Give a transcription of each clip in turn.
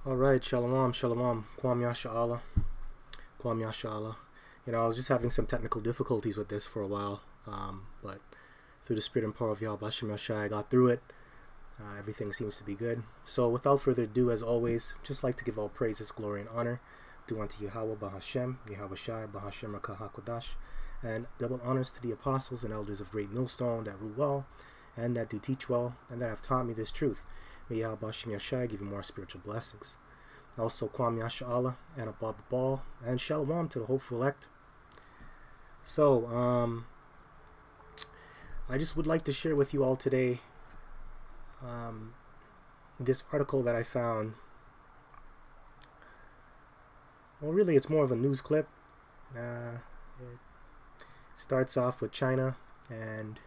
All right, shalom, shalom, kwam yasha kwam yasha. I was just having some technical difficulties with this for a while, but through the spirit and power of Yahweh Hashem Yashai, I got through it. Everything seems to be good. So, without further ado, as always, just like to give all praises, glory, and honor due unto Yahweh Bahashem, Yahweh Shai, Bahashem Rakah HaKodash, and double honors to the apostles and elders of Great Millstone that rule well, and that do teach well, and that have taught me this truth. May Yahweh Hashem Yashai give you more spiritual blessings. Also, Kwam Yasha Allah and Abba Ball and Shalom to the hopeful elect. So, I just would like to share with you all today this article that I found. Well, really, it's more of a news clip. It starts off with China and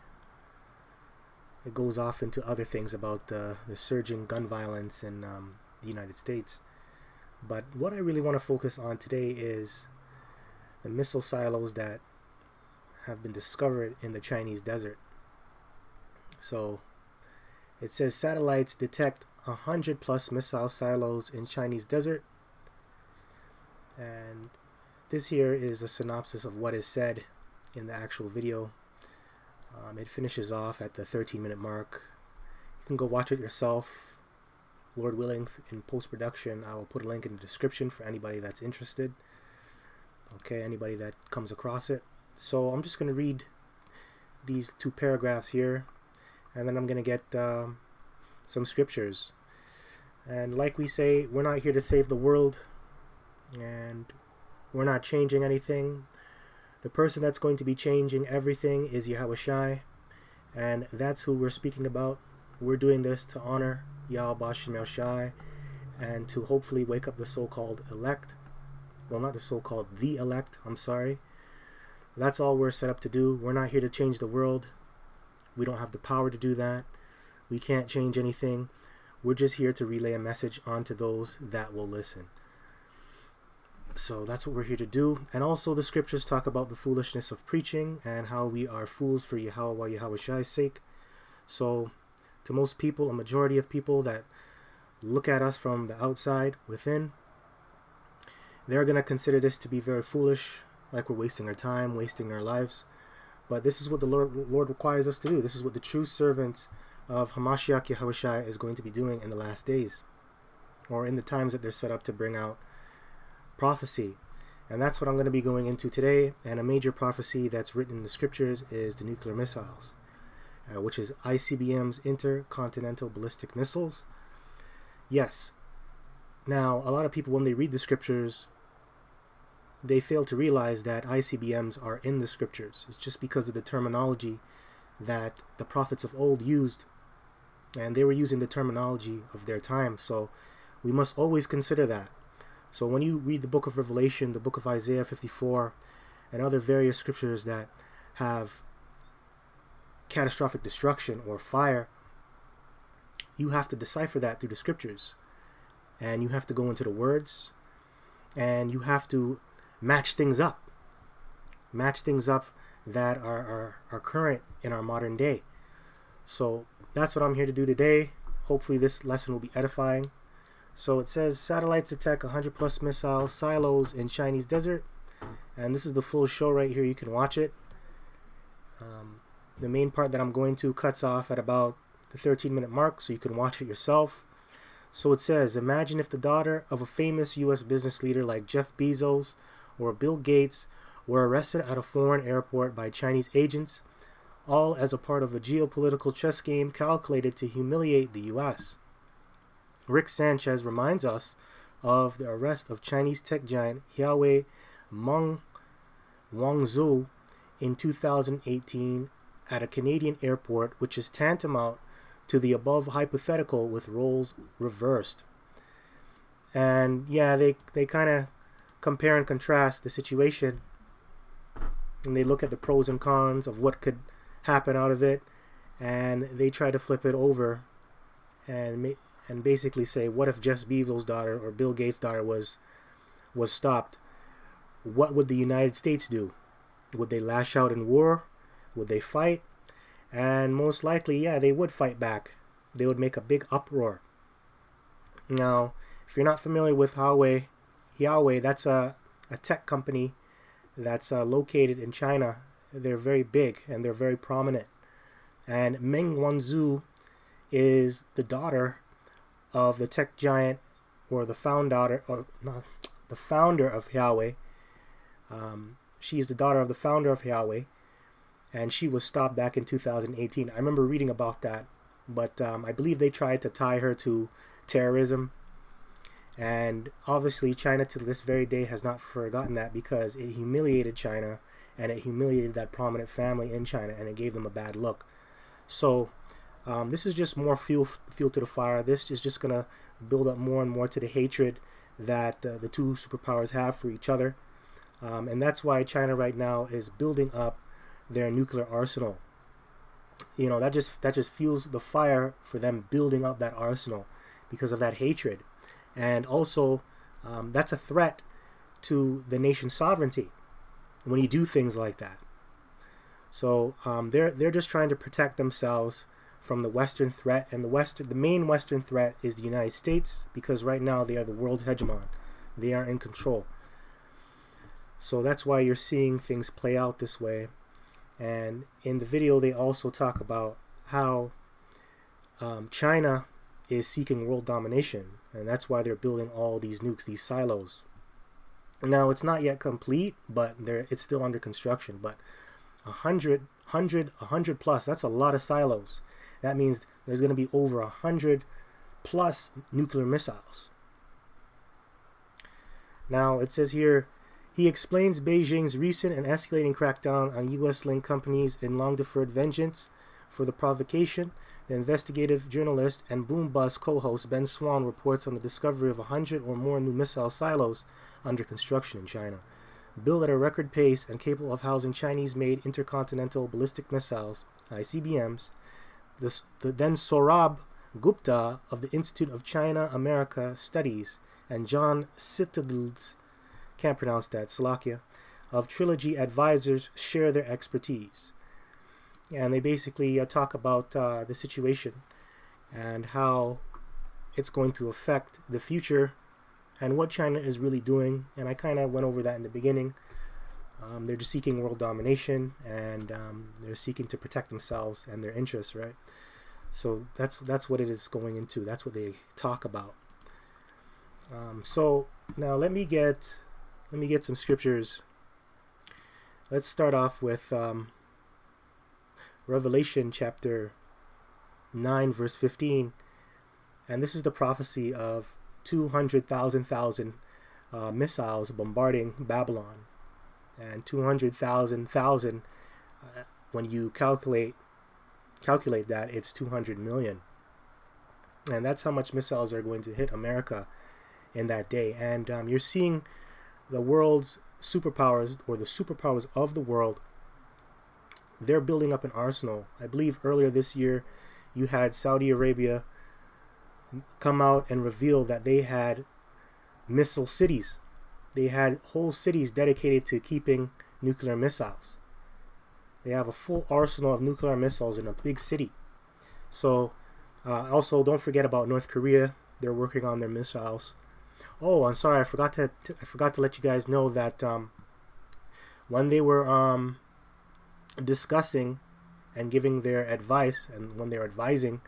it goes off into other things about the surging gun violence in the United States. But what I really want to focus on today is the missile silos that have been discovered in the Chinese desert. So it says satellites detect 100 plus missile silos in Chinese desert. And this here is a synopsis of what is said in the actual video. It finishes off at the 13-minute mark. You can go watch it yourself. Lord willing, in post-production, I will put a link in the description for anybody that's interested. Okay, anybody that comes across it. So I'm just going to read these two paragraphs here, and then I'm going to get some scriptures. And like we say, we're not here to save the world, and we're not changing anything. The person that's going to be changing everything is Yahweh Shai, and that's who we're speaking about. We're doing this to honor Yahweh Hashem Yashai and to hopefully wake up the so-called elect. Well, not the so-called the elect, I'm sorry. That's all we're set up to do. We're not here to change the world. We don't have the power to do that. We can't change anything. We're just here to relay a message onto those that will listen. So that's what we're here to do. And also the scriptures talk about the foolishness of preaching and how we are fools for Yahweh Shai's sake. So to most people, a majority of people that look at us from the outside, within, they're going to consider this to be very foolish, like we're wasting our time, wasting our lives. But this is what the Lord requires us to do. This is what the true servant of Hamashiach Yahweh Shai is going to be doing in the last days, or in the times that they're set up to bring out prophecy. And that's what I'm going to be going into today. And a major prophecy that's written in the scriptures is the nuclear missiles, which is ICBM's intercontinental ballistic missiles. Yes. Now, a lot of people, when they read the scriptures, they fail to realize that ICBMs are in the scriptures. It's just because of the terminology that the prophets of old used, and they were using the terminology of their time. So we must always consider that. So when you read the book of Revelation, the book of Isaiah 54, and other various scriptures that have catastrophic destruction or fire, you have to decipher that through the scriptures, and you have to go into the words, and you have to match things up that are current in our modern day. So that's what I'm here to do today. Hopefully this lesson will be edifying. So it says satellites detect 100 plus missile silos in Chinese desert, and this is the full show right here. You can watch it. The main part that I'm going to cuts off at about the 13-minute mark, so you can watch it yourself. So it says, imagine if the daughter of a famous U.S. business leader like Jeff Bezos or Bill Gates were arrested at a foreign airport by Chinese agents, all as a part of a geopolitical chess game calculated to humiliate the U.S. Rick Sanchez reminds us of the arrest of Chinese tech giant Huawei Meng Wanzhou in 2018 at a Canadian airport, which is tantamount to the above hypothetical with roles reversed. And yeah, they kind of compare and contrast the situation, and they look at the pros and cons of what could happen out of it, and they try to flip it over and basically say, what if Jeff Bezos' daughter or Bill Gates' daughter was stopped? What would the United States do? Would they lash out in war? Would they fight? And most likely, yeah, they would fight back. They would make a big uproar. Now, If you're not familiar with Huawei, that's a tech company that's located in China. They're very big and they're very prominent. And Meng Wanzhou is the daughter of the tech giant, or the founder, or no, the founder of Huawei. She's the daughter of the founder of Huawei, and she was stopped back in 2018. I remember reading about that, but I believe they tried to tie her to terrorism. And obviously China to this very day has not forgotten that, because it humiliated China and it humiliated that prominent family in China, and it gave them a bad look. So this is just more fuel to the fire. This is just going to build up more and more to the hatred that the two superpowers have for each other. And that's why China right now is building up their nuclear arsenal. You know, that just fuels the fire for them building up that arsenal, because of that hatred. And also, that's a threat to the nation's sovereignty when you do things like that. So they're just trying to protect themselves from the Western threat, and the main Western threat is the United States, because right now they are the world's hegemon. They are in control. So that's why you're seeing things play out this way. And in the video, they also talk about how China is seeking world domination, and that's why they're building all these nukes, these silos. Now, it's not yet complete, but it's still under construction. But 100 plus, that's a lot of silos. That means there's going to be over 100 plus nuclear missiles. Now, it says here, he explains Beijing's recent and escalating crackdown on U.S.-linked companies in long-deferred vengeance for the provocation. The investigative journalist and Boom Bus co-host Ben Swan reports on the discovery of 100 or more new missile silos under construction in China. Built at a record pace and capable of housing Chinese-made intercontinental ballistic missiles, ICBMs, the then Saurabh Gupta of the Institute of China-America Studies and John Citadels, can't pronounce that, Slovakia, of Trilogy Advisors share their expertise. And they basically talk about the situation and how it's going to affect the future and what China is really doing. And I kind of went over that in the beginning. They're just seeking world domination, and they're seeking to protect themselves and their interests, right? So that's what it is going into. That's what they talk about. So now let me get some scriptures. Let's start off with Revelation chapter 9 verse 15, and this is the prophecy of 200,000 missiles bombarding Babylon, and 200,000 when you calculate that, it's 200 million, and that's how much missiles are going to hit America in that day. And you're seeing the world's superpowers, or the superpowers of the world, they're building up an arsenal. I believe earlier this year you had Saudi Arabia come out and reveal that they had missile cities. They had whole cities dedicated to keeping nuclear missiles. They have a full arsenal of nuclear missiles in a big city. So also don't forget about North Korea. They're working on their missiles. Oh, I'm sorry, I forgot to let you guys know that when they were discussing and giving their advice, and when they're advising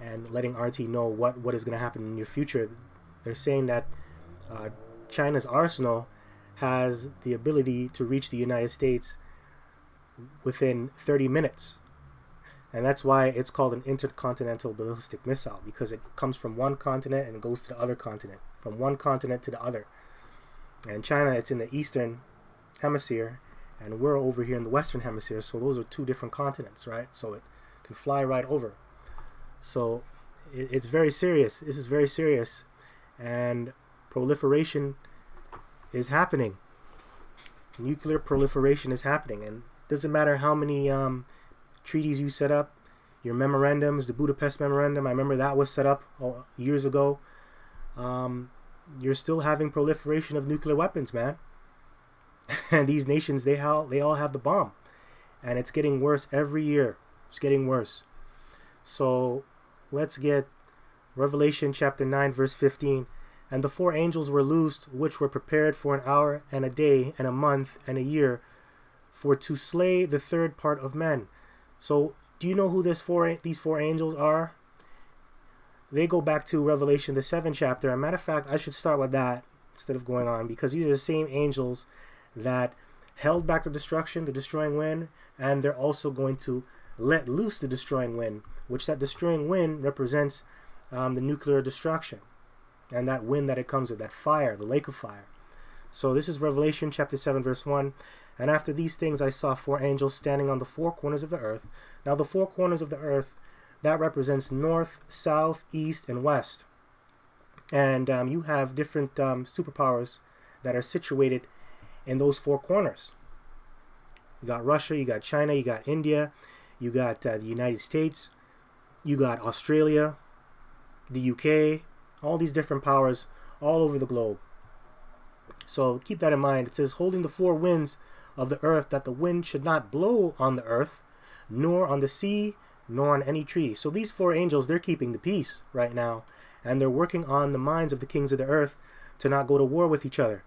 and letting RT know what is going to happen in your future, they're saying that China's arsenal has the ability to reach the United States within 30 minutes. And that's why it's called an intercontinental ballistic missile, because it comes from one continent and goes to the other continent, from one continent to the other. And China, it's in the eastern hemisphere, and we're over here in the western hemisphere, so those are two different continents, right? So it can fly right over. So it's very serious. This is very serious, and proliferation is happening. Nuclear proliferation is happening, and it doesn't matter how many treaties you set up, your memorandums, the Budapest Memorandum, I remember that was set up years ago. You're still having proliferation of nuclear weapons, man. And these nations, they all have the bomb, and it's getting worse every year. It's getting worse. So let's get Revelation chapter 9 verse 15. And the four angels were loosed, which were prepared for an hour and a day and a month and a year, for to slay the third part of men. So do you know who these four angels are? They go back to Revelation the 7th chapter. As a matter of fact, I should start with that instead of going on, because these are the same angels that held back the destruction, the destroying wind, and they're also going to let loose the destroying wind, which that destroying wind represents the nuclear destruction, and that wind that it comes with, that fire, the lake of fire. So this is Revelation chapter 7 verse 1. And after these things I saw four angels standing on the four corners of the earth. Now the four corners of the earth, that represents north, south, east, and west. And you have different superpowers that are situated in those four corners. You got Russia, you got China, you got India, you got the United States, you got Australia, the UK, all these different powers all over the globe. So keep that in mind. It says, holding the four winds of the earth, that the wind should not blow on the earth, nor on the sea, nor on any tree. So these four angels, they're keeping the peace right now, and they're working on the minds of the kings of the earth to not go to war with each other.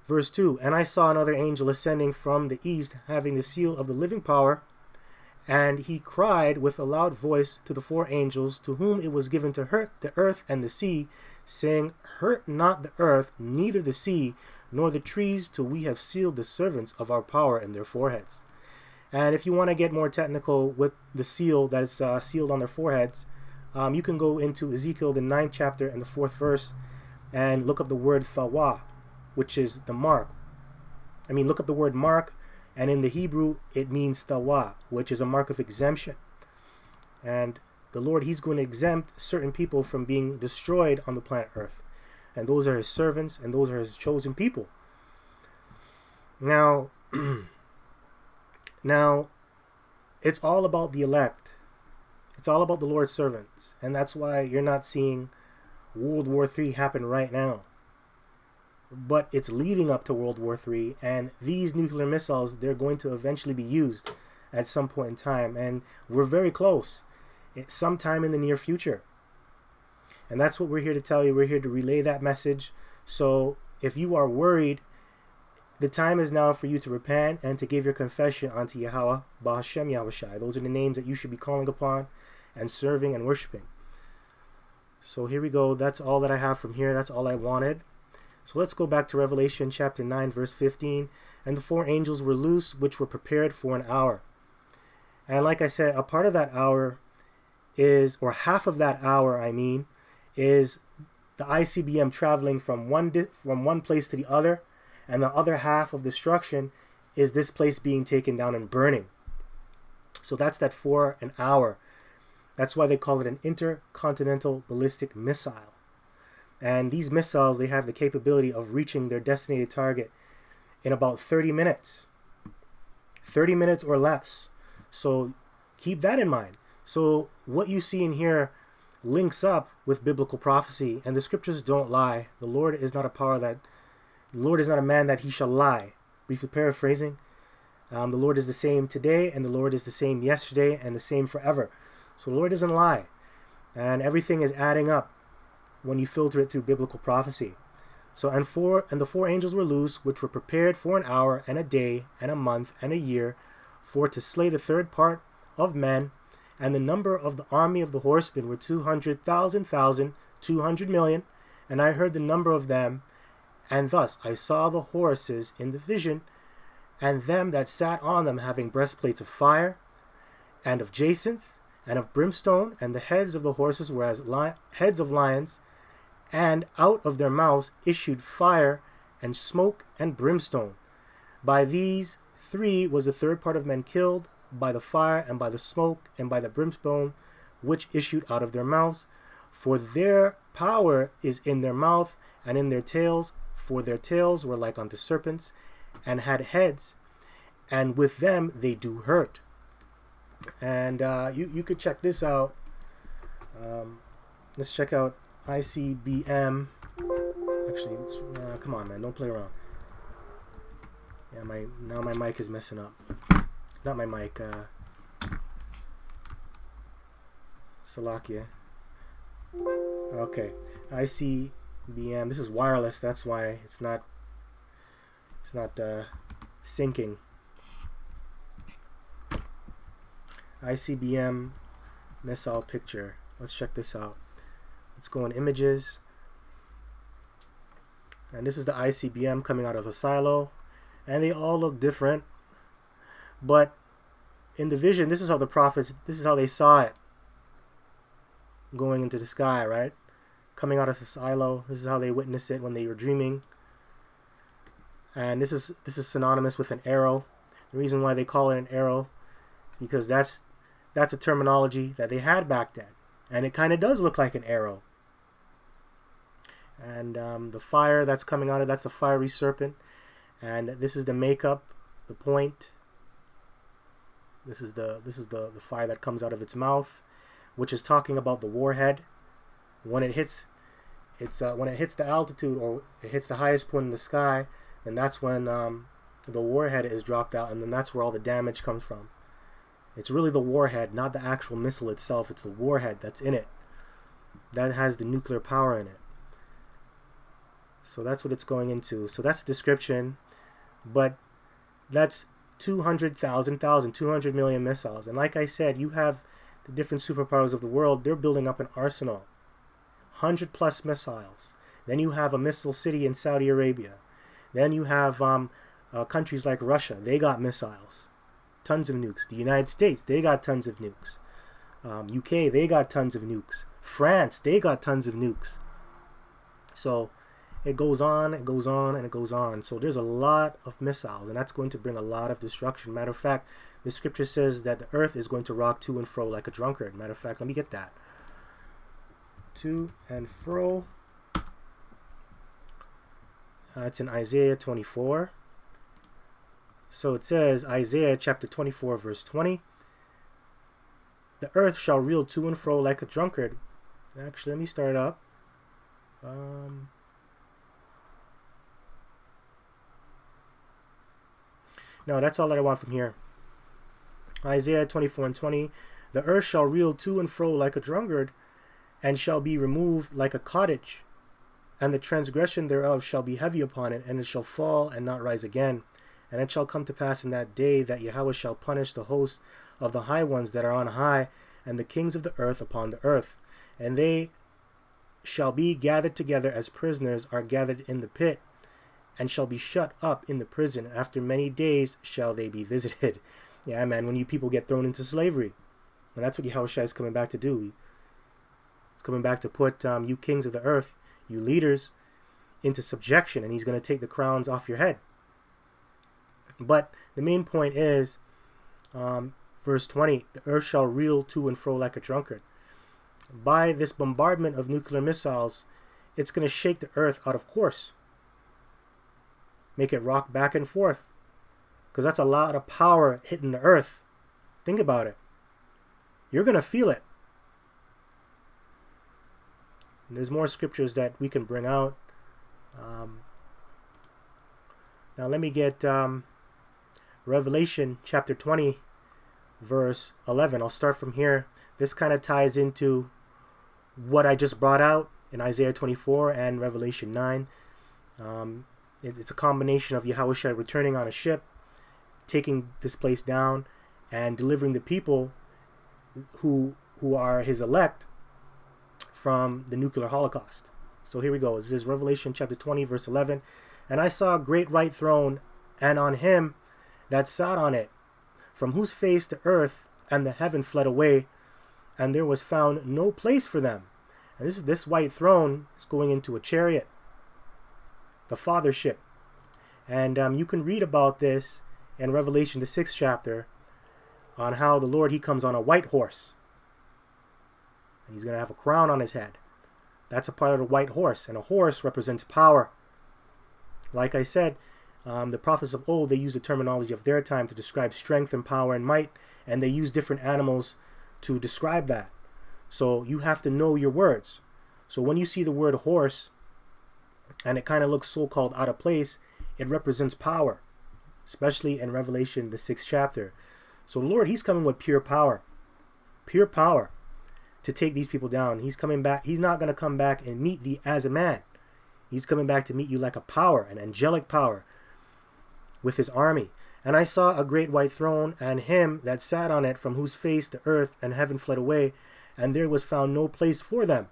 Verse 2, and I saw another angel ascending from the east, having the seal of the living power, and he cried with a loud voice to the four angels, to whom it was given to hurt the earth and the sea, saying, hurt not the earth, neither the sea, nor the trees, till we have sealed the servants of our power in their foreheads. And if you want to get more technical with the seal that's sealed on their foreheads, you can go into Ezekiel, the 9th chapter and the 4th verse, and look up the word thawa, which is the mark. Look up the word mark, and in the Hebrew, it means thawa, which is a mark of exemption. And the Lord, he's going to exempt certain people from being destroyed on the planet Earth. And those are his servants, and those are his chosen people. Now, it's all about the elect. It's all about the Lord's servants. And that's why you're not seeing World War III happen right now. But it's leading up to World War III, and these nuclear missiles, they're going to eventually be used at some point in time. And we're very close. It's sometime in the near future. And that's what we're here to tell you. We're here to relay that message. So if you are worried, the time is now for you to repent and to give your confession unto Yahweh, Bahashem Yahushai. Those are the names that you should be calling upon and serving and worshiping. So here we go. That's all that I have from here. That's all I wanted. So let's go back to Revelation chapter 9, verse 15. And the four angels were loose, which were prepared for an hour. And like I said, a part of that hour is, or half of that hour, is the ICBM traveling from one place to the other, and the other half of destruction is this place being taken down and burning. So that's that for an hour. That's why they call it an intercontinental ballistic missile. And these missiles, they have the capability of reaching their designated target in about 30 minutes. 30 minutes or less. So keep that in mind. So what you see in here links up with biblical prophecy, and the scriptures don't lie. The Lord is not a man that he shall lie. Briefly paraphrasing, the Lord is the same today, and the Lord is the same yesterday, and the same forever. So the Lord doesn't lie, and everything is adding up when you filter it through biblical prophecy. So and the four angels were loose, which were prepared for an hour and a day and a month and a year, for to slay the third part of men. And the number of the army of the horsemen were 200,000, 200 million. And I heard the number of them, and thus I saw the horses in the vision, and them that sat on them having breastplates of fire, and of jacinth, and of brimstone, and the heads of the horses were as heads of lions, and out of their mouths issued fire, and smoke, and brimstone. By these three was the third part of men killed, by the fire, and by the smoke, and by the brimstone, which issued out of their mouths. For their power is in their mouth, and in their tails, for their tails were like unto serpents, and had heads, and with them they do hurt. And you could check this out. Let's check out ICBM. Actually, come on, man, don't play around. Yeah, now my mic is messing up. Not my mic. Salakia. Okay, ICBM. This is wireless. That's why it's not syncing. ICBM missile picture. Let's check this out. Let's go in images. And this is the ICBM coming out of a silo. And they all look different. But in the vision, this is how the prophets, this is how they saw it going into the sky, right? Coming out of a silo. This is how they witnessed it when they were dreaming. And this is synonymous with an arrow. The reason why they call it an arrow is because that's a terminology that they had back then. And it kind of does look like an arrow. And the fire that's coming out of that's the fiery serpent. And this is the makeup, the point. This is the fire that comes out of its mouth, which is talking about the warhead. When it hits when it hits the altitude, or it hits the highest point in the sky, and that's when the warhead is dropped out, and then that's where all the damage comes from. It's really the warhead, not the actual missile itself. It's the warhead that's in it. That has the nuclear power in it. So that's what it's going into. So that's the description. But that's 200 million missiles. And like I said, you have the different superpowers of the world. They're building up an arsenal. 100+ missiles. Then you have a missile city in Saudi Arabia. Then you have countries like Russia. They got missiles. Tons of nukes. The United States, they got tons of nukes. UK, they got tons of nukes. France, they got tons of nukes. So it goes on, it goes on, and it goes on. So there's a lot of missiles, and that's going to bring a lot of destruction. Matter of fact, the scripture says that the earth is going to rock to and fro like a drunkard. Matter of fact, let me get that. To and fro. It's in Isaiah 24. So it says, Isaiah chapter 24, verse 20. The earth shall reel to and fro like a drunkard. Actually, let me start up. No, that's all that I want from here. Isaiah 24 and 20. The earth shall reel to and fro like a drunkard, and shall be removed like a cottage. And the transgression thereof shall be heavy upon it, and it shall fall and not rise again. And it shall come to pass in that day that Yahweh shall punish the host of the high ones that are on high, and the kings of the earth upon the earth. And they shall be gathered together as prisoners are gathered in the pit, and shall be shut up in the prison. After many days shall they be visited. Yeah, man, when you people get thrown into slavery. And that's what Yahushua is coming back to do. He's coming back to put you kings of the earth, you leaders, into subjection, and he's going to take the crowns off your head. But the main point is, verse 20, the earth shall reel to and fro like a drunkard. By this bombardment of nuclear missiles, it's going to shake the earth out of course. Make it rock back and forth. Because that's a lot of power hitting the earth. Think about it. You're going to feel it. And there's more scriptures that we can bring out. Now let me get Revelation chapter 20, verse 11. I'll start from here. This kind of ties into what I just brought out in Isaiah 24 and Revelation 9. It's a combination of Yahushua returning on a ship, taking this place down, and delivering the people who are his elect from the nuclear holocaust. So here we go. This is Revelation chapter 20, verse 11. And I saw a great white throne, and on him that sat on it, from whose face the earth and the heaven fled away, and there was found no place for them. And this white throne is going into a chariot, the fathership. And you can read about this in Revelation, the 6th chapter, on how the Lord, he comes on a white horse. And he's going to have a crown on his head. That's a part of the white horse. And a horse represents power. Like I said, the prophets of old, they used the terminology of their time to describe strength and power and might. And they used different animals to describe that. So you have to know your words. So when you see the word horse, and it kind of looks so-called out of place, it represents power. Especially in Revelation, the 6th chapter. So the Lord, he's coming with pure power. Pure power. to take these people down. He's coming back. He's not going to come back and meet thee as a man. He's coming back to meet you like a power, an angelic power, with his army. And I saw a great white throne, and him that sat on it, from whose face the earth and heaven fled away, and there was found no place for them.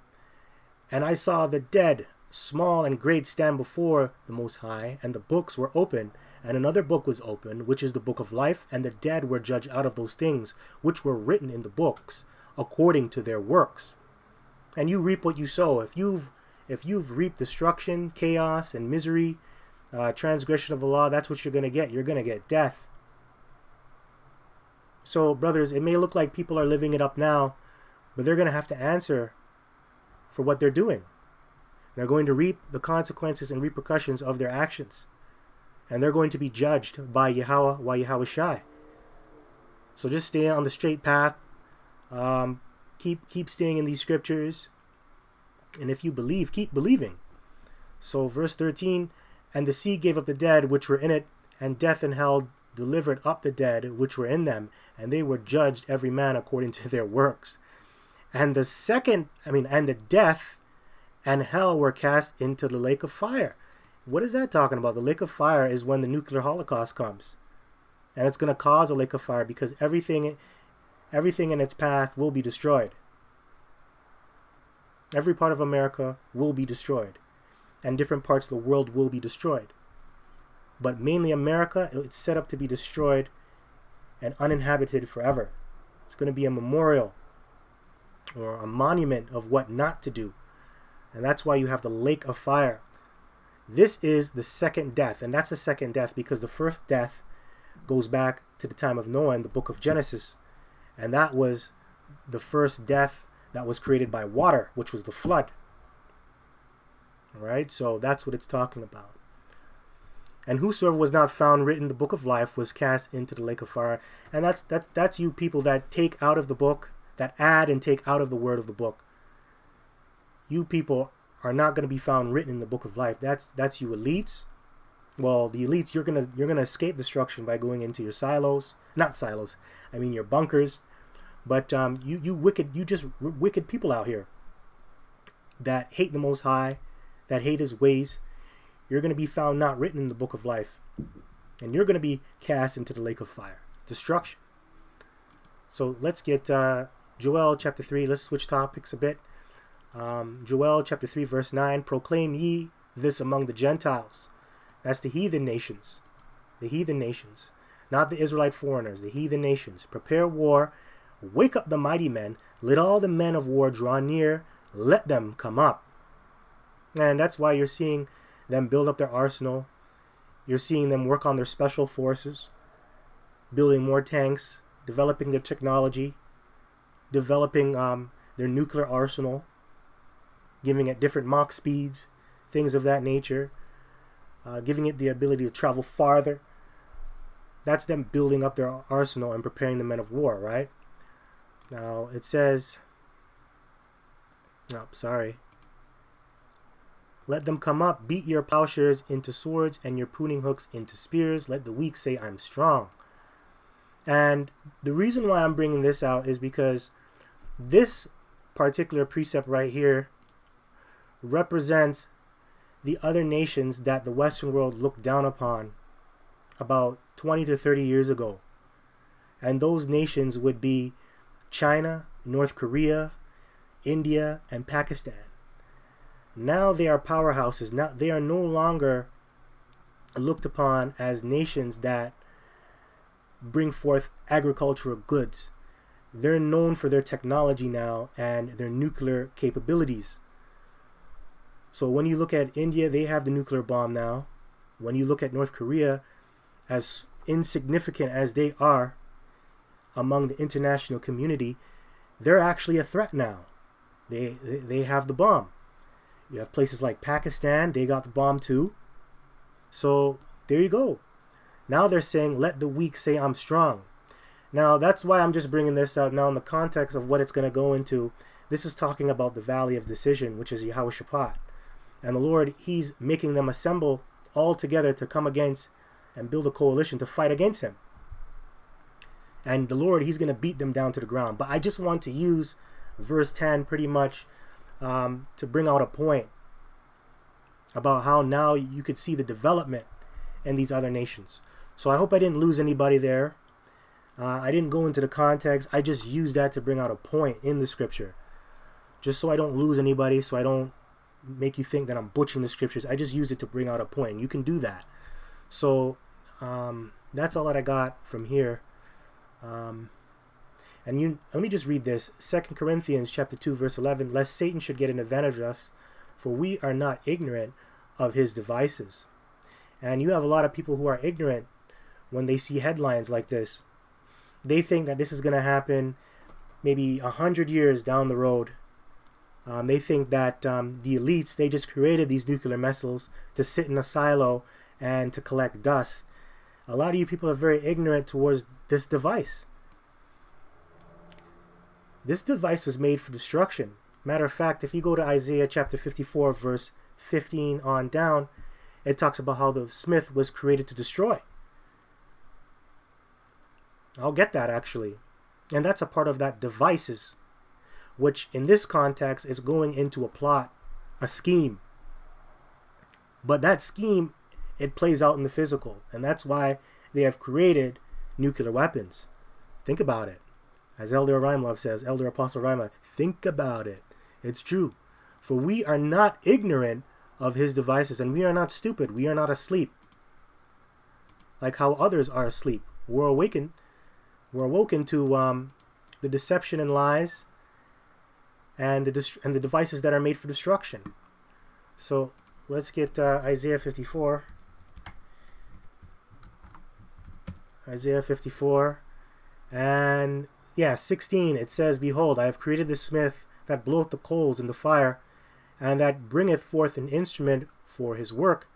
And I saw the dead, small and great, stand before the Most High, and the books were open, and another book was opened, which is the book of life, and the dead were judged out of those things which were written in the books, according to their works. And you reap what you sow. If you've reaped destruction, chaos, and misery, transgression of the law, that's what you're going to get. You're going to get death. So, brothers, it may look like people are living it up now, but they're going to have to answer for what they're doing. They're going to reap the consequences and repercussions of their actions. And they're going to be judged by Yahweh Shai. So just stay on the straight path. Keep staying in these scriptures. And if you believe, keep believing. So verse 13, and the sea gave up the dead which were in it, and death and hell delivered up the dead which were in them, and they were judged every man according to their works. And the death and hell were cast into the lake of fire. What is that talking about? The lake of fire is when the nuclear holocaust comes. And it's going to cause a lake of fire because everything in its path will be destroyed. Every part of America will be destroyed. And different parts of the world will be destroyed. But mainly America, it's set up to be destroyed and uninhabited forever. It's going to be a memorial or a monument of what not to do. And that's why you have the lake of fire. This is the second death, and that's the second death because the first death goes back to the time of Noah in the book of Genesis. And that was the first death that was created by water, which was the flood. Alright, so that's what it's talking about. And whosoever was not found written in the book of life was cast into the lake of fire. And that's you people that take out of the book, that add and take out of the word of the book. You people are not going to be found written in the book of life. That's you elites. Well, the elites, you're gonna escape destruction by going into your silos, not silos. I mean your bunkers. But you wicked people out here that hate the Most High, that hate His ways. You're going to be found not written in the book of life, and you're going to be cast into the lake of fire, destruction. So let's get Joel chapter 3. Let's switch topics a bit. Joel chapter 3 verse 9, proclaim ye this among the Gentiles. That's the heathen nations. The heathen nations. Not the Israelite foreigners, the heathen nations. Prepare war, wake up the mighty men, let all the men of war draw near, let them come up. And that's why you're seeing them build up their arsenal. You're seeing them work on their special forces, building more tanks, developing their technology, developing their nuclear arsenal, giving it different Mach speeds, things of that nature, giving it the ability to travel farther. That's them building up their arsenal and preparing the men of war, right? Now it says, let them come up, beat your plowshares into swords and your pruning hooks into spears. Let the weak say, I'm strong. And the reason why I'm bringing this out is because this particular precept right here represents the other nations that the Western world looked down upon about 20 to 30 years ago. And those nations would be China, North Korea, India, and Pakistan. Now they are powerhouses. Now they are no longer looked upon as nations that bring forth agricultural goods. They're known for their technology now and their nuclear capabilities. So when you look at India, they have the nuclear bomb now. When you look at North Korea, as insignificant as they are among the international community, they're actually a threat now. They have the bomb. You have places like Pakistan, they got the bomb too. So there you go. Now they're saying, let the weak say I'm strong. Now that's why I'm just bringing this out now in the context of what it's going to go into. This is talking about the valley of decision, which is Yehoshaphat. And the Lord, He's making them assemble all together to come against and build a coalition to fight against Him. And the Lord, He's going to beat them down to the ground. But I just want to use verse 10 pretty much to bring out a point about how now you could see the development in these other nations. So I hope I didn't lose anybody there. I didn't go into the context. I just used that to bring out a point in the scripture. Just so I don't lose anybody, so I don't make you think that I'm butchering the scriptures. I just used it to bring out a point. And you can do that. So that's all that I got from here. Let me just read this. 2 Corinthians chapter 2, verse 11. Lest Satan should get an advantage of us, for we are not ignorant of his devices. And you have a lot of people who are ignorant when they see headlines like this. They think that this is going to happen maybe 100 years down the road. They think that the elites, they just created these nuclear missiles to sit in a silo and to collect dust. A lot of you people are very ignorant towards this device. This device was made for destruction. Matter of fact, if you go to Isaiah chapter 54, verse 15 on down, it talks about how the smith was created to destroy. I'll get that actually. And that's a part of that devices, which in this context is going into a plot, a scheme. But that scheme, it plays out in the physical. And that's why they have created nuclear weapons. Think about it. As Elder Rhymelove says, Elder Apostle Rhymelove, think about it. It's true. For we are not ignorant of his devices, and we are not stupid. We are not asleep. Like how others are asleep. We're awakened. We're awoken to the deception and lies and the devices that are made for destruction. So let's get Isaiah 54. Isaiah 54. And 16, it says, Behold, I have created the smith that bloweth the coals in the fire, and that bringeth forth an instrument for his work.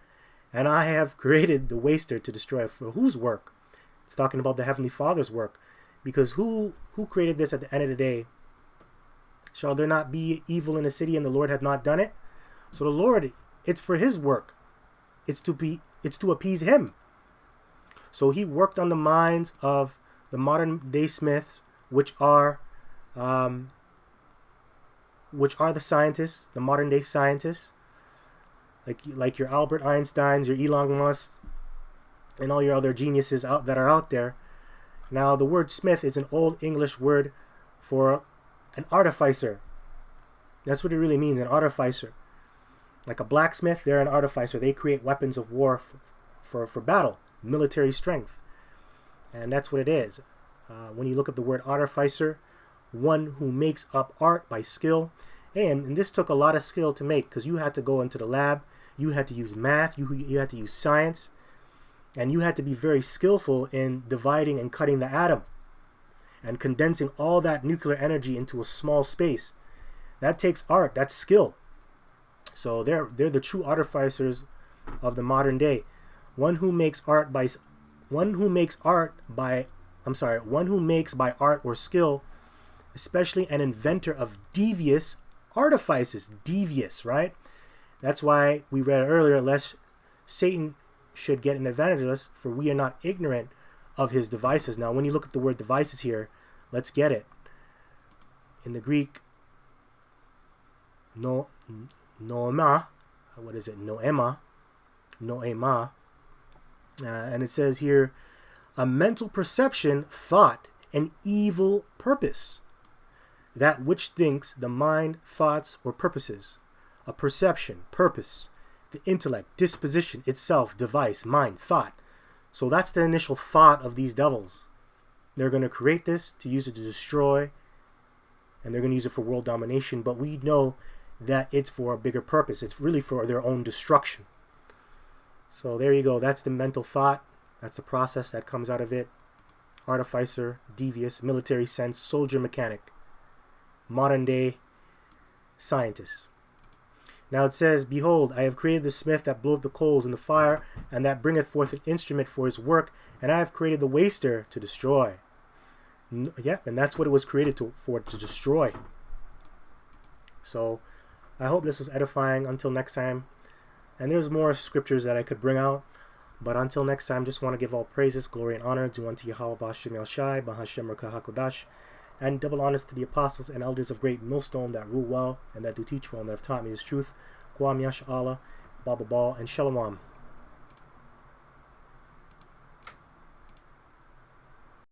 And I have created the waster to destroy. For whose work? It's talking about the Heavenly Father's work. Because who created this at the end of the day? Shall there not be evil in the city and the Lord hath not done it? So the Lord, it's for his work. It's to appease him. So he worked on the minds of the modern day smiths, which are the scientists, the modern day scientists, like your Albert Einsteins, your Elon Musk, and all your other geniuses that are out there. Now, the word smith is an old English word for an artificer. That's what it really means, an artificer. Like a blacksmith, they're an artificer. They create weapons of war for battle, military strength. And that's what it is. When you look at the word artificer, one who makes up art by skill. And this took a lot of skill to make, because you had to go into the lab, you had to use math, you had to use science, and you had to be very skillful in dividing and cutting the atom and condensing all that nuclear energy into a small space. That takes art, that's skill. So they're the true artificers of the modern day. One who makes by art or skill, especially an inventor of devious artifices. Devious, right? That's why we read earlier, lest Satan should get an advantage of us, for we are not ignorant of his devices. Now, when you look at the word devices here, let's get it. In the Greek, noema, what is it? Noema, and it says here, a mental perception, thought, an evil purpose. That which thinks, the mind, thoughts, or purposes. A perception, purpose, the intellect, disposition, itself, device, mind, thought. So that's the initial thought of these devils. They're going to create this to use it to destroy, and they're going to use it for world domination, but we know that it's for a bigger purpose. It's really for their own destruction. So there you go. That's the mental thought. That's the process that comes out of it. Artificer, devious, military sense, soldier, mechanic. Modern day scientist. Now it says, Behold, I have created the smith that bloweth the coals in the fire, and that bringeth forth an instrument for his work, and I have created the waster to destroy. Yep, and that's what it was created for, to destroy. So I hope this was edifying. Until next time. And there's more scriptures that I could bring out. But until next time, just want to give all praises, glory, and honor due unto Yahweh B'Hashem El Shai, B'Hashem Raka HaKodash. And double honors to the apostles and elders of Great Millstone that rule well and that do teach well and that have taught me His truth. Kwam Yash Allah, Baba Ball, and Shalom.